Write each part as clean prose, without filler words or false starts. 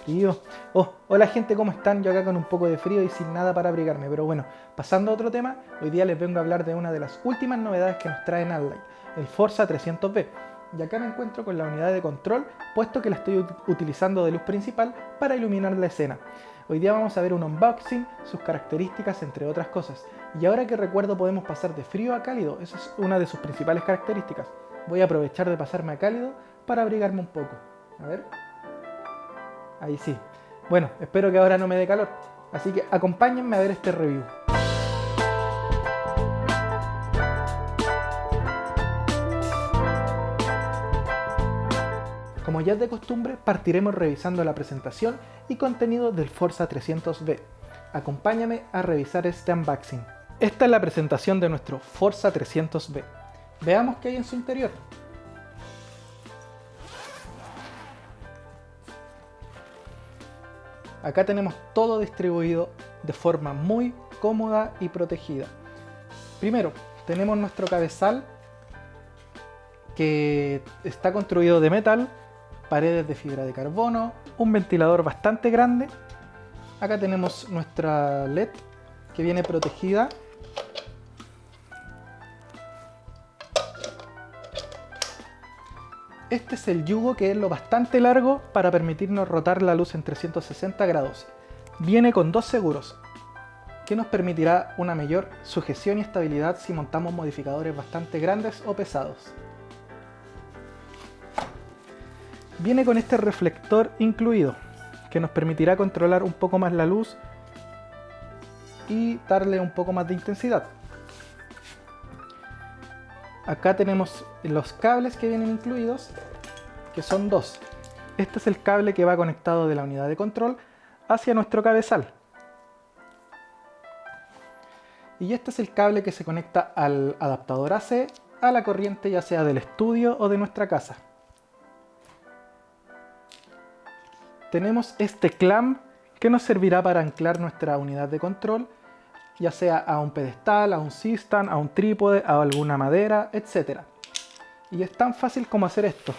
frío. Oh, hola gente, ¿cómo están? Yo acá con un poco de frío y sin nada para abrigarme. Pero bueno, pasando a otro tema, hoy día les vengo a hablar de una de las últimas novedades que nos trae Nanlite, el Forza 300B. Y acá me encuentro con la unidad de control, puesto que la estoy utilizando de luz principal para iluminar la escena. Hoy día vamos a ver un unboxing, sus características, entre otras cosas. Y ahora que recuerdo podemos pasar de frío a cálido, esa es una de sus principales características. Voy a aprovechar de pasarme a cálido para abrigarme un poco. A ver. Ahí sí. Bueno, espero que ahora no me dé calor. Así que acompáñenme a ver este review. Como ya es de costumbre, partiremos revisando la presentación y contenido del Forza 300B. Acompáñame a revisar este unboxing. Esta es la presentación de nuestro Forza 300B. Veamos qué hay en su interior. Acá tenemos todo distribuido de forma muy cómoda y protegida. Primero, tenemos nuestro cabezal que está construido de metal, paredes de fibra de carbono, un ventilador bastante grande. Acá tenemos nuestra LED que viene protegida. Este es el yugo, que es lo bastante largo para permitirnos rotar la luz en 360 grados. Viene con dos seguros, que nos permitirá una mayor sujeción y estabilidad si montamos modificadores bastante grandes o pesados. Viene con este reflector incluido, que nos permitirá controlar un poco más la luz y darle un poco más de intensidad. Acá tenemos los cables que vienen incluidos, que son dos. Este es el cable que va conectado de la unidad de control hacia nuestro cabezal. Y este es el cable que se conecta al adaptador AC a la corriente, ya sea del estudio o de nuestra casa. Tenemos este clamp que nos servirá para anclar nuestra unidad de control, ya sea a un pedestal, a un C-stand, a un trípode, a alguna madera, etc. Y es tan fácil como hacer esto.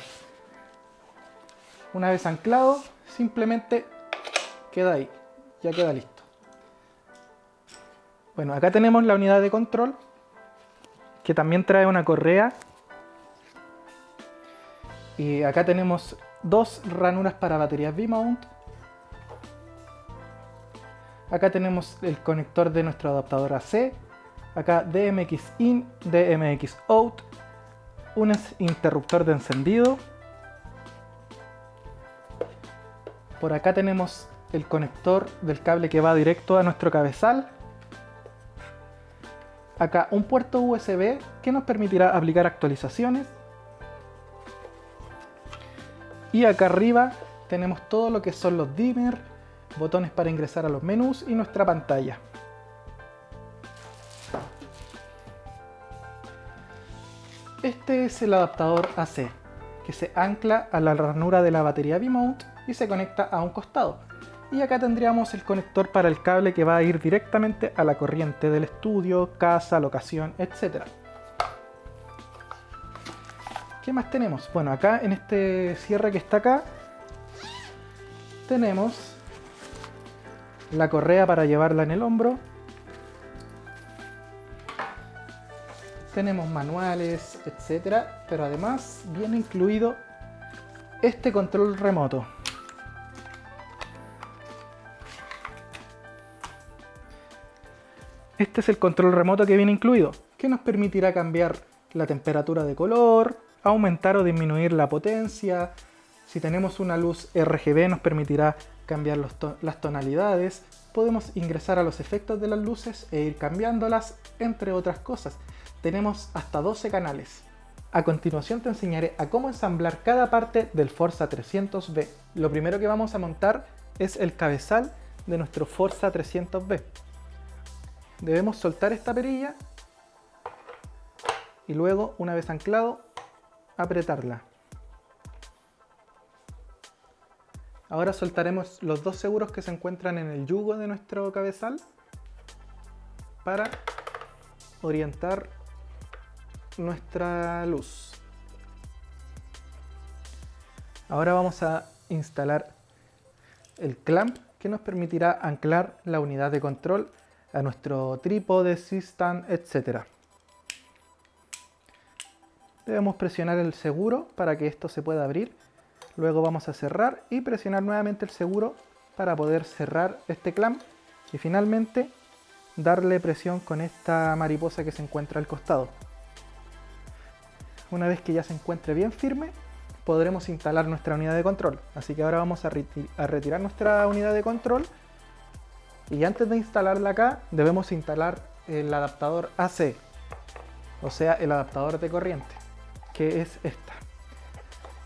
Una vez anclado, simplemente queda ahí, ya queda listo. Bueno, acá tenemos la unidad de control, que también trae una correa. Y acá tenemos dos ranuras para baterías V-mount. Acá tenemos el conector de nuestro adaptador AC. Acá DMX in, DMX out. Un interruptor de encendido. Por acá tenemos el conector del cable que va directo a nuestro cabezal. Acá un puerto USB que nos permitirá aplicar actualizaciones. Y acá arriba tenemos todo lo que son los dimmers, botones para ingresar a los menús y nuestra pantalla. Este es el adaptador AC, que se ancla a la ranura de la batería V-mount y se conecta a un costado. Y acá tendríamos el conector para el cable que va a ir directamente a la corriente del estudio, casa, locación, etc. ¿Qué más tenemos? Bueno, acá en este cierre que está acá tenemos la correa para llevarla en el hombro. Tenemos manuales, etc. Pero además viene incluido este control remoto. Este es el control remoto que viene incluido, que nos permitirá cambiar la temperatura de color, aumentar o disminuir la potencia. Si tenemos una luz RGB nos permitirá cambiar las tonalidades. Podemos ingresar a los efectos de las luces e ir cambiándolas, entre otras cosas. Tenemos hasta 12 canales. A continuación te enseñaré a cómo ensamblar cada parte del Forza 300B. Lo primero que vamos a montar es el cabezal de nuestro Forza 300B. Debemos soltar esta perilla y luego, una vez anclado, apretarla. Ahora soltaremos los dos seguros que se encuentran en el yugo de nuestro cabezal para orientar nuestra luz. Ahora vamos a instalar el clamp que nos permitirá anclar la unidad de control a nuestro trípode, C-stand, etc. Debemos presionar el seguro para que esto se pueda abrir. Luego vamos a cerrar y presionar nuevamente el seguro para poder cerrar este clamp. Y finalmente darle presión con esta mariposa que se encuentra al costado. Una vez que ya se encuentre bien firme, podremos instalar nuestra unidad de control. Así que ahora vamos a retirar nuestra unidad de control. Y antes de instalarla acá, debemos instalar el adaptador AC, o sea, el adaptador de corriente, que es esta.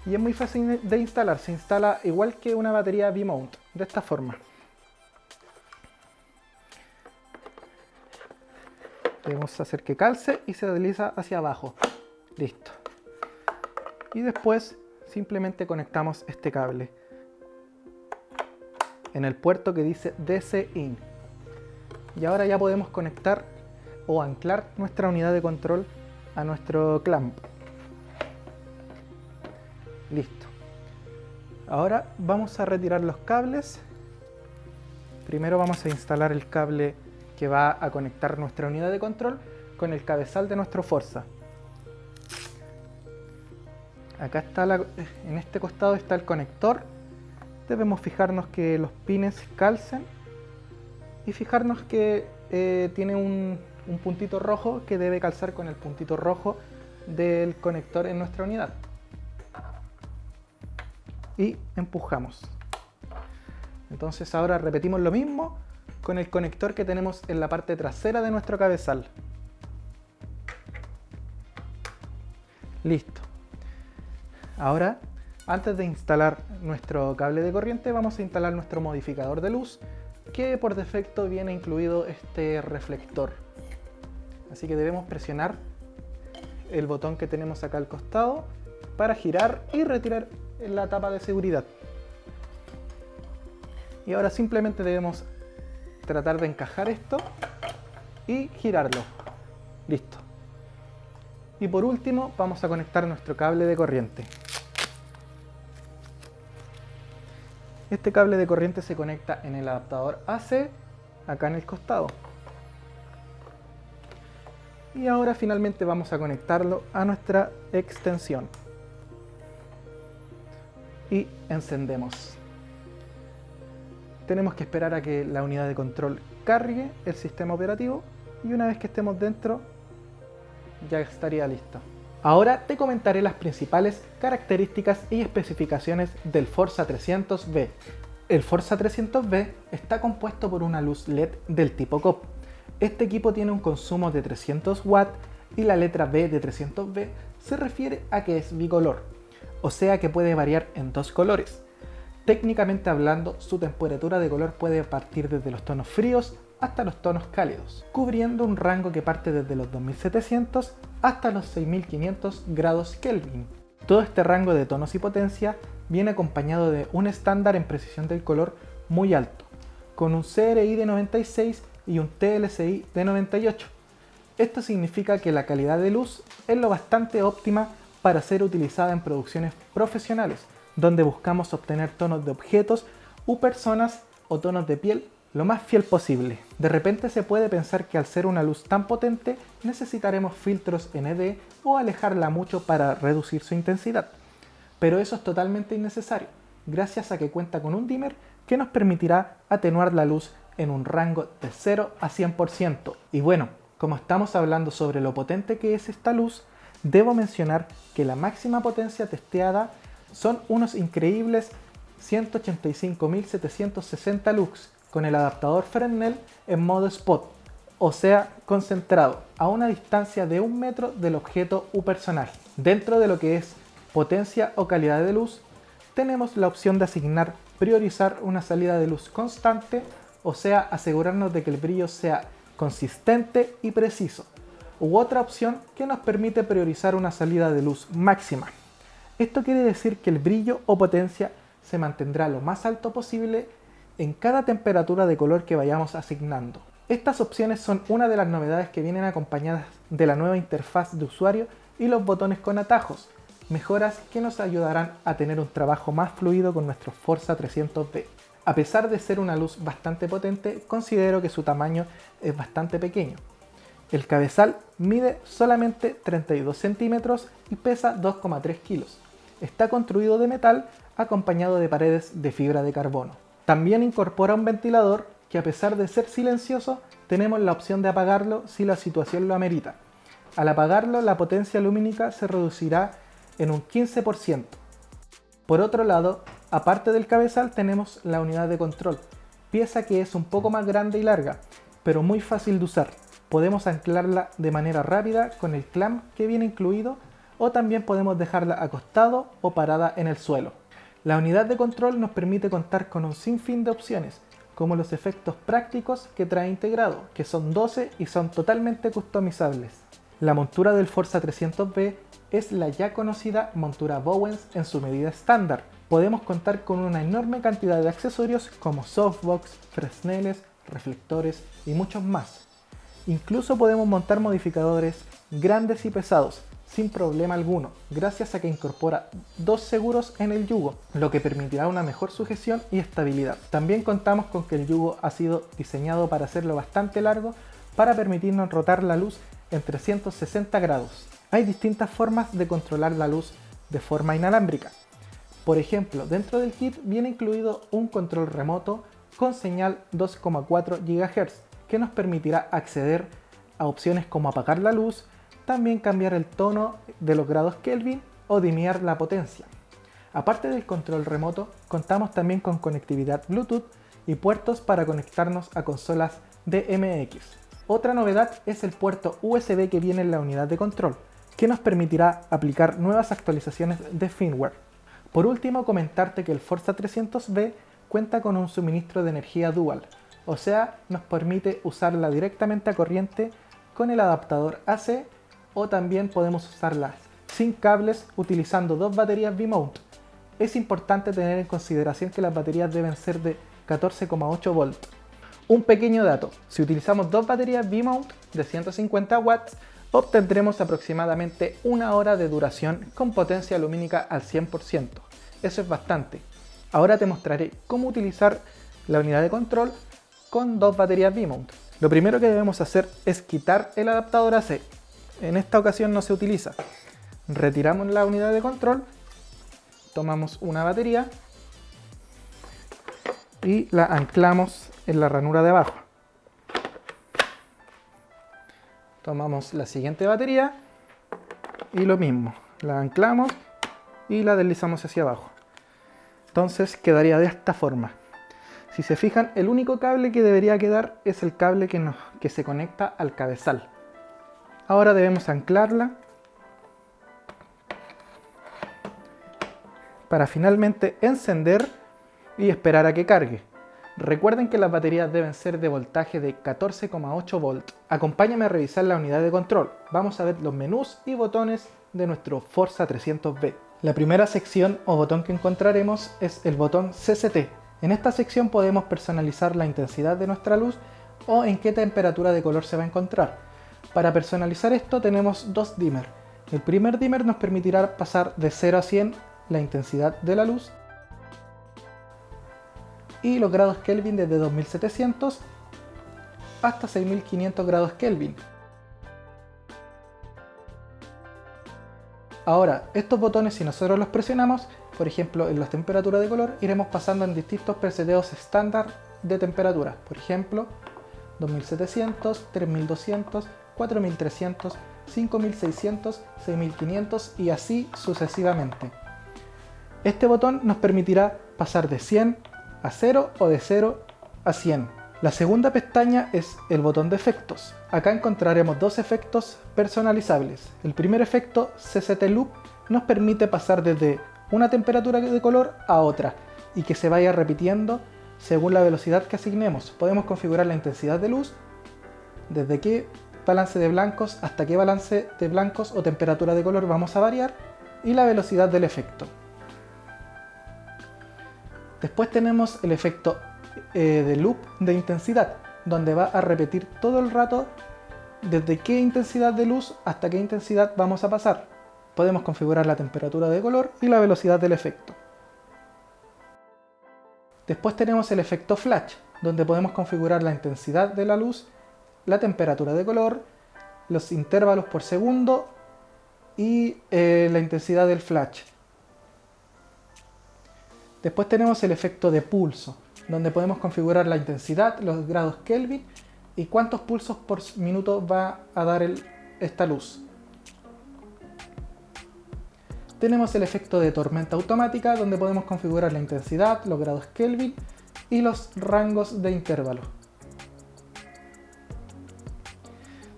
Y es muy fácil de instalar, se instala igual que una batería V-mount, de esta forma. Debemos hacer que calce y se desliza hacia abajo. Listo. Y después simplemente conectamos este cable en el puerto que dice DC-in. Y ahora ya podemos conectar o anclar nuestra unidad de control a nuestro clamp. Listo. Ahora vamos a retirar los cables. Primero vamos a instalar el cable que va a conectar nuestra unidad de control con el cabezal de nuestro Forza. Acá está en este costado está el conector. Debemos fijarnos que los pines calcen y fijarnos que tiene un puntito rojo que debe calzar con el puntito rojo del conector en nuestra unidad. Y empujamos. Entonces ahora repetimos lo mismo con el conector que tenemos en la parte trasera de nuestro cabezal. Listo. Ahora, antes de instalar nuestro cable de corriente, vamos a instalar nuestro modificador de luz, que por defecto viene incluido este reflector. Así que debemos presionar el botón que tenemos acá al costado para girar y retirar la tapa de seguridad. Y ahora simplemente debemos tratar de encajar esto y girarlo. Listo. Y por último vamos a conectar nuestro cable de corriente. Este cable de corriente se conecta en el adaptador AC, acá en el costado. Y ahora finalmente vamos a conectarlo a nuestra extensión. Y encendemos. Tenemos que esperar a que la unidad de control cargue el sistema operativo y una vez que estemos dentro ya estaría listo. Ahora te comentaré las principales características y especificaciones del Forza 300V. El Forza 300V está compuesto por una luz LED del tipo COP. Este equipo tiene un consumo de 300 watts y la letra B de 300V se refiere a que es bicolor, o sea que puede variar en dos colores. Técnicamente hablando, su temperatura de color puede partir desde los tonos fríos hasta los tonos cálidos, cubriendo un rango que parte desde los 2700 hasta los 6500 grados Kelvin. Todo este rango de tonos y potencia viene acompañado de un estándar en precisión del color muy alto, con un CRI de 96 y un TLCI de 98. Esto significa que la calidad de luz es lo bastante óptima para ser utilizada en producciones profesionales, donde buscamos obtener tonos de objetos u personas o tonos de piel lo más fiel posible. De repente se puede pensar que al ser una luz tan potente necesitaremos filtros ND o alejarla mucho para reducir su intensidad, pero eso es totalmente innecesario, gracias a que cuenta con un dimmer que nos permitirá atenuar la luz en un rango de 0 a 100%. Y bueno, como estamos hablando sobre lo potente que es esta luz, debo mencionar que la máxima potencia testeada son unos increíbles 185.760 lux con el adaptador Fresnel en modo spot, o sea, concentrado, a una distancia de 1 metro del objeto u personaje. Dentro de lo que es potencia o calidad de luz, tenemos la opción de asignar priorizar una salida de luz constante, o sea, asegurarnos de que el brillo sea consistente y preciso, u otra opción que nos permite priorizar una salida de luz máxima. Esto quiere decir que el brillo o potencia se mantendrá lo más alto posible en cada temperatura de color que vayamos asignando. Estas opciones son una de las novedades que vienen acompañadas de la nueva interfaz de usuario y los botones con atajos, mejoras que nos ayudarán a tener un trabajo más fluido con nuestro Forza 300V. A pesar de ser una luz bastante potente, considero que su tamaño es bastante pequeño. El cabezal mide solamente 32 centímetros y pesa 2,3 kilos. Está construido de metal acompañado de paredes de fibra de carbono. También incorpora un ventilador que, a pesar de ser silencioso, tenemos la opción de apagarlo si la situación lo amerita. Al apagarlo, la potencia lumínica se reducirá en un 15%. Por otro lado, aparte del cabezal tenemos la unidad de control, pieza que es un poco más grande y larga, pero muy fácil de usar. Podemos anclarla de manera rápida con el clamp que viene incluido, o también podemos dejarla acostado o parada en el suelo. La unidad de control nos permite contar con un sinfín de opciones, como los efectos prácticos que trae integrado, que son 12 y son totalmente customizables. La montura del Forza 300V es la ya conocida montura Bowens en su medida estándar. Podemos contar con una enorme cantidad de accesorios como softbox, fresneles, reflectores y muchos más. Incluso podemos montar modificadores grandes y pesados sin problema alguno, gracias a que incorpora 2 seguros en el yugo, lo que permitirá una mejor sujeción y estabilidad. También contamos con que el yugo ha sido diseñado para hacerlo bastante largo para permitirnos rotar la luz en 360 grados. Hay distintas formas de controlar la luz de forma inalámbrica. Por ejemplo, dentro del kit viene incluido un control remoto con señal 2,4 GHz que nos permitirá acceder a opciones como apagar la luz, también cambiar el tono de los grados Kelvin o dimear la potencia. Aparte del control remoto, contamos también con conectividad Bluetooth y puertos para conectarnos a consolas DMX. Otra novedad es el puerto USB que viene en la unidad de control, que nos permitirá aplicar nuevas actualizaciones de firmware. Por último, comentarte que el Forza 300V cuenta con un suministro de energía dual, o sea, nos permite usarla directamente a corriente con el adaptador AC, o también podemos usarla sin cables utilizando 2 baterías V-mount. Es importante tener en consideración que las baterías deben ser de 14,8 volts. Un pequeño dato, si utilizamos 2 baterías V-mount de 150 watts, obtendremos aproximadamente 1 hora de duración con potencia lumínica al 100%. Eso es bastante. Ahora te mostraré cómo utilizar la unidad de control con 2 baterías V-mount. Lo primero que debemos hacer es quitar el adaptador AC. En esta ocasión no se utiliza. Retiramos la unidad de control, tomamos una batería y la anclamos en la ranura de abajo. Tomamos la siguiente batería y lo mismo, la anclamos y la deslizamos hacia abajo. Entonces quedaría de esta forma. Si se fijan, el único cable que debería quedar es el cable que se conecta al cabezal. Ahora debemos anclarla para finalmente encender y esperar a que cargue. Recuerden que las baterías deben ser de voltaje de 14,8 volts. Acompáñame a revisar la unidad de control. Vamos a ver los menús y botones de nuestro Forza 300V. La primera sección o botón que encontraremos es el botón CCT. En esta sección podemos personalizar la intensidad de nuestra luz o en qué temperatura de color se va a encontrar. Para personalizar esto tenemos 2 dimmers. El primer dimmer nos permitirá pasar de 0 a 100 la intensidad de la luz y los grados Kelvin desde 2700 hasta 6500 grados Kelvin. Ahora, estos botones, si nosotros los presionamos, por ejemplo en las temperaturas de color, iremos pasando en distintos preseteos estándar de temperatura. Por ejemplo, 2700, 3200, 4300, 5600, 6500 y así sucesivamente. Este botón nos permitirá pasar de 100 a 0 o de 0 a 100. La segunda pestaña es el botón de efectos. Acá encontraremos 2 efectos personalizables. El primer efecto, CCT Loop, nos permite pasar desde una temperatura de color a otra y que se vaya repitiendo según la velocidad que asignemos. Podemos configurar la intensidad de luz, desde qué balance de blancos hasta qué balance de blancos o temperatura de color vamos a variar, y la velocidad del efecto. Después tenemos el efecto de loop de intensidad, donde va a repetir todo el rato desde qué intensidad de luz hasta qué intensidad vamos a pasar. Podemos configurar la temperatura de color y la velocidad del efecto. Después tenemos el efecto flash, donde podemos configurar la intensidad de la luz, la temperatura de color, los intervalos por segundo y la intensidad del flash. Después tenemos el efecto de pulso, donde podemos configurar la intensidad, los grados Kelvin y cuántos pulsos por minuto va a dar esta luz. Tenemos el efecto de tormenta automática, donde podemos configurar la intensidad, los grados Kelvin y los rangos de intervalo.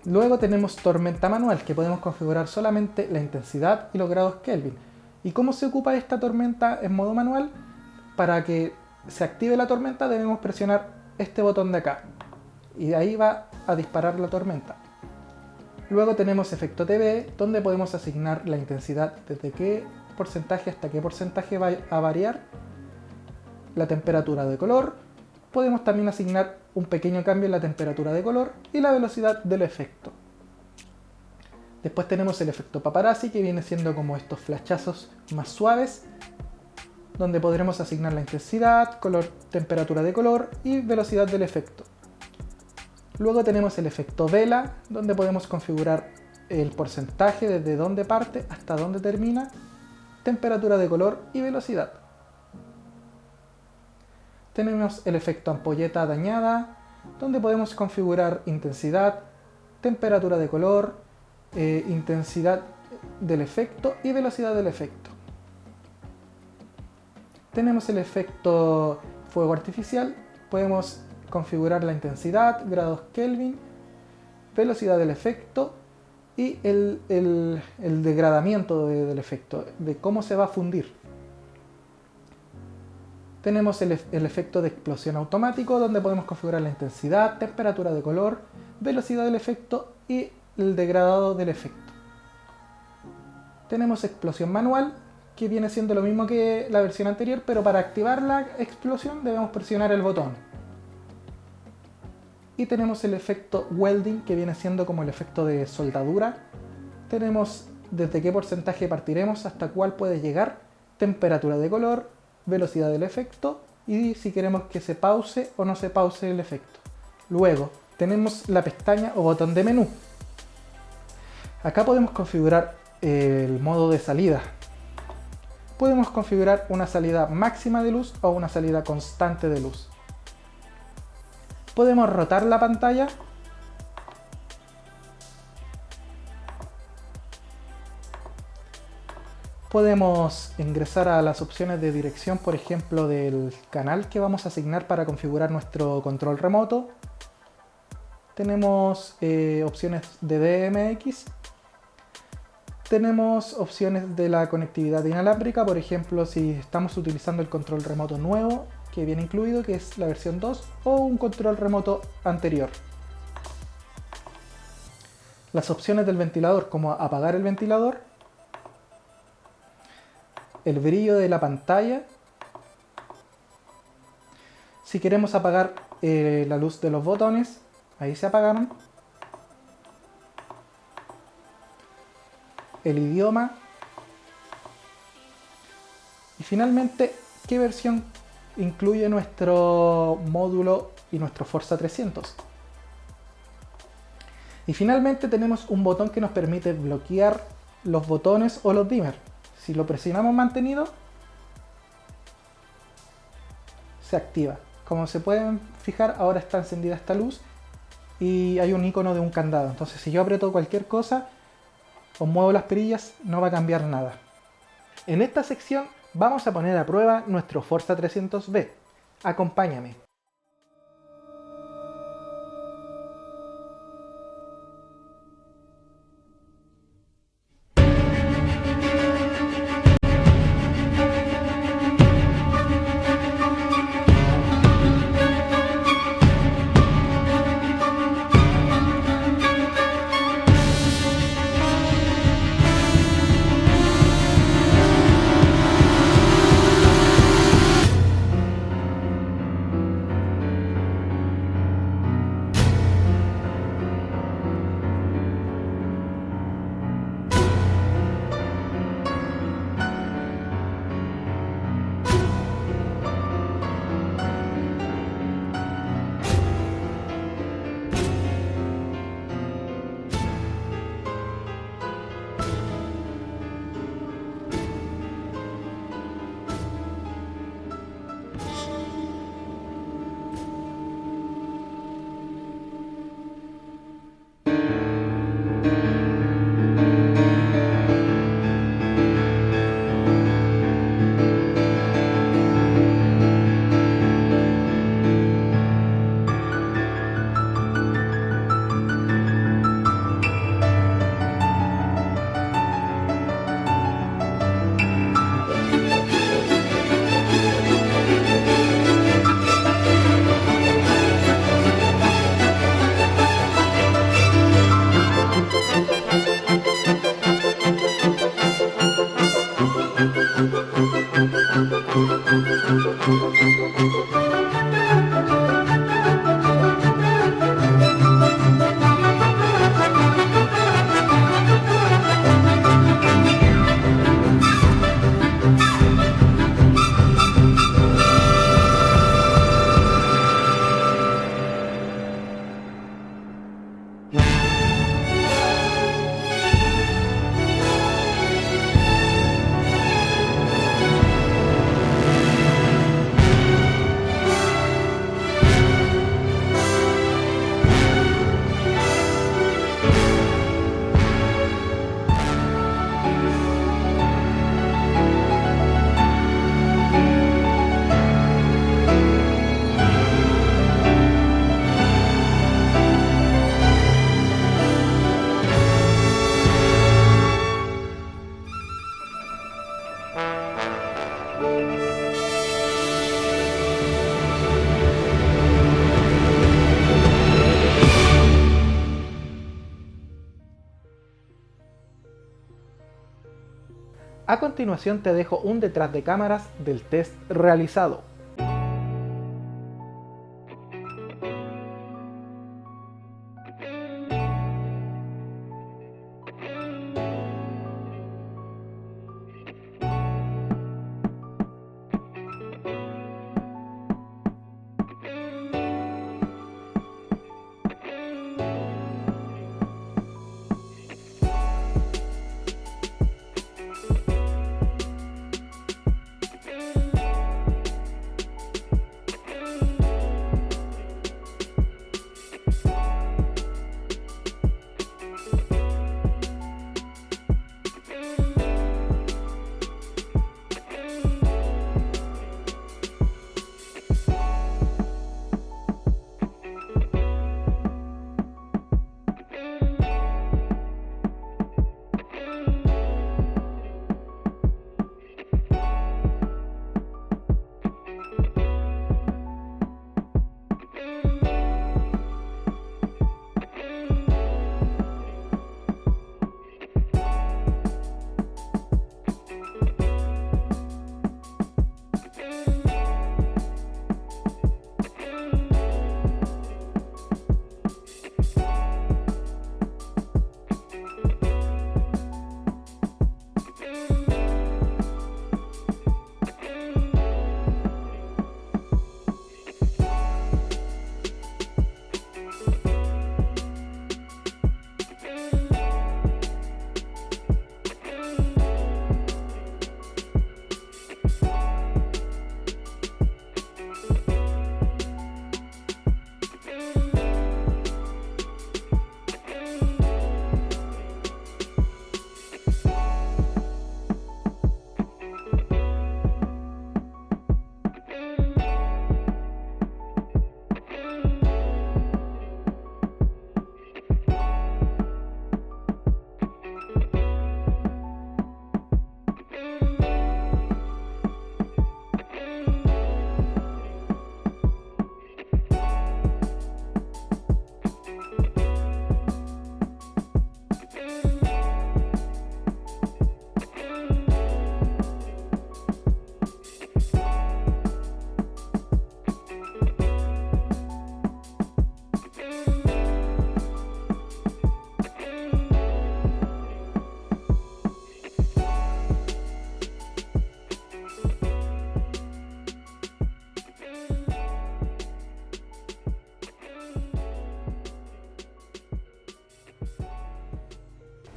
Luego tenemos tormenta manual, que podemos configurar solamente la intensidad y los grados Kelvin. ¿Y cómo se ocupa esta tormenta en modo manual? Para que se active la tormenta debemos presionar este botón de acá y ahí va a disparar la tormenta. Luego tenemos efecto TV, donde podemos asignar la intensidad desde qué porcentaje hasta qué porcentaje va a variar, la temperatura de color, podemos también asignar un pequeño cambio en la temperatura de color y la velocidad del efecto. Después tenemos el efecto paparazzi, que viene siendo como estos flashazos más suaves, donde podremos asignar la intensidad, color, temperatura de color y velocidad del efecto. Luego tenemos el efecto vela, donde podemos configurar el porcentaje desde dónde parte hasta dónde termina, temperatura de color y velocidad. Tenemos el efecto ampolleta dañada, donde podemos configurar intensidad, temperatura de color, intensidad del efecto y velocidad del efecto. Tenemos el efecto fuego artificial, podemos configurar la intensidad, grados Kelvin, velocidad del efecto y el degradamiento del efecto, de cómo se va a fundir. Tenemos el efecto de explosión automático, donde podemos configurar la intensidad, temperatura de color, velocidad del efecto y el degradado del efecto. Tenemos explosión manual, que viene siendo lo mismo que la versión anterior, pero para activar la explosión debemos presionar el botón. Y tenemos el efecto welding, que viene siendo como el efecto de soldadura. Tenemos desde qué porcentaje partiremos hasta cuál puede llegar, temperatura de color, velocidad del efecto y si queremos que se pause o no se pause el efecto. Luego tenemos la pestaña o botón de menú. Acá podemos configurar el modo de salida. Podemos configurar una salida máxima de luz o una salida constante de luz. Podemos rotar la pantalla. Podemos ingresar a las opciones de dirección, por ejemplo, del canal que vamos a asignar para configurar nuestro control remoto. Tenemos opciones de DMX. Tenemos opciones de la conectividad inalámbrica, por ejemplo, si estamos utilizando el control remoto nuevo que viene incluido, que es la versión 2, o un control remoto anterior. Las opciones del ventilador, como apagar el ventilador, el brillo de la pantalla, si queremos apagar la luz de los botones, ahí se apagaron, el idioma y finalmente qué versión incluye nuestro módulo y nuestro Forza 300. Y finalmente tenemos un botón que nos permite bloquear los botones o los dimmers. Si lo presionamos mantenido, se activa. Como se pueden fijar, ahora está encendida esta luz y hay un icono de un candado. Entonces si yo aprieto cualquier cosa o muevo las perillas, no va a cambiar nada. En esta sección vamos a poner a prueba nuestro Forza 300B. Acompáñame. A continuación te dejo un detrás de cámaras del test realizado.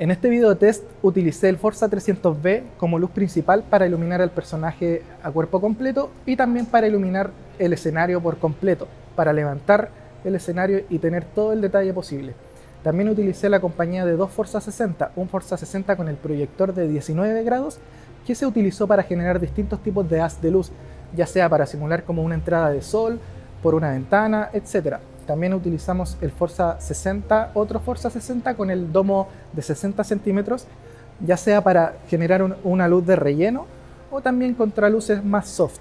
En este video test utilicé el Forza 300V como luz principal para iluminar al personaje a cuerpo completo y también para iluminar el escenario por completo, para levantar el escenario y tener todo el detalle posible. También utilicé la compañía de dos Forza 60, un Forza 60 con el proyector de 19 grados que se utilizó para generar distintos tipos de haz de luz, ya sea para simular como una entrada de sol, por una ventana, etc. También utilizamos el Forza 60, otro Forza 60 con el domo de 60 centímetros, ya sea para generar una luz de relleno o también contra luces más soft.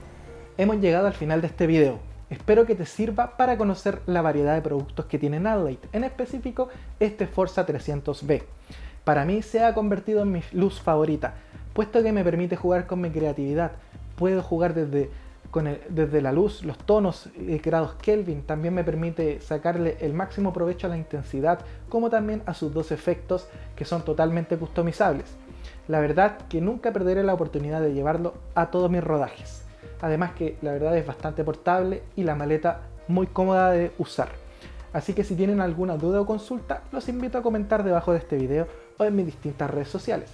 Hemos llegado al final de este video. Espero que te sirva para conocer la variedad de productos que tiene Nanlite, en específico este Forza 300V. Para mí se ha convertido en mi luz favorita, puesto que me permite jugar con mi creatividad. Puedo jugar desde desde la luz, los tonos, grados Kelvin. También me permite sacarle el máximo provecho a la intensidad, como también a sus dos efectos que son totalmente customizables. La verdad que nunca perderé la oportunidad de llevarlo a todos mis rodajes. Además que la verdad es bastante portable y la maleta muy cómoda de usar. Así que si tienen alguna duda o consulta, los invito a comentar debajo de este video o en mis distintas redes sociales.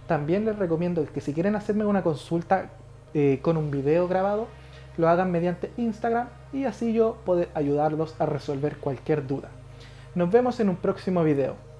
También les recomiendo que si quieren hacerme una consulta con un video grabado, lo hagan mediante Instagram y así yo poder ayudarlos a resolver cualquier duda. Nos vemos en un próximo video.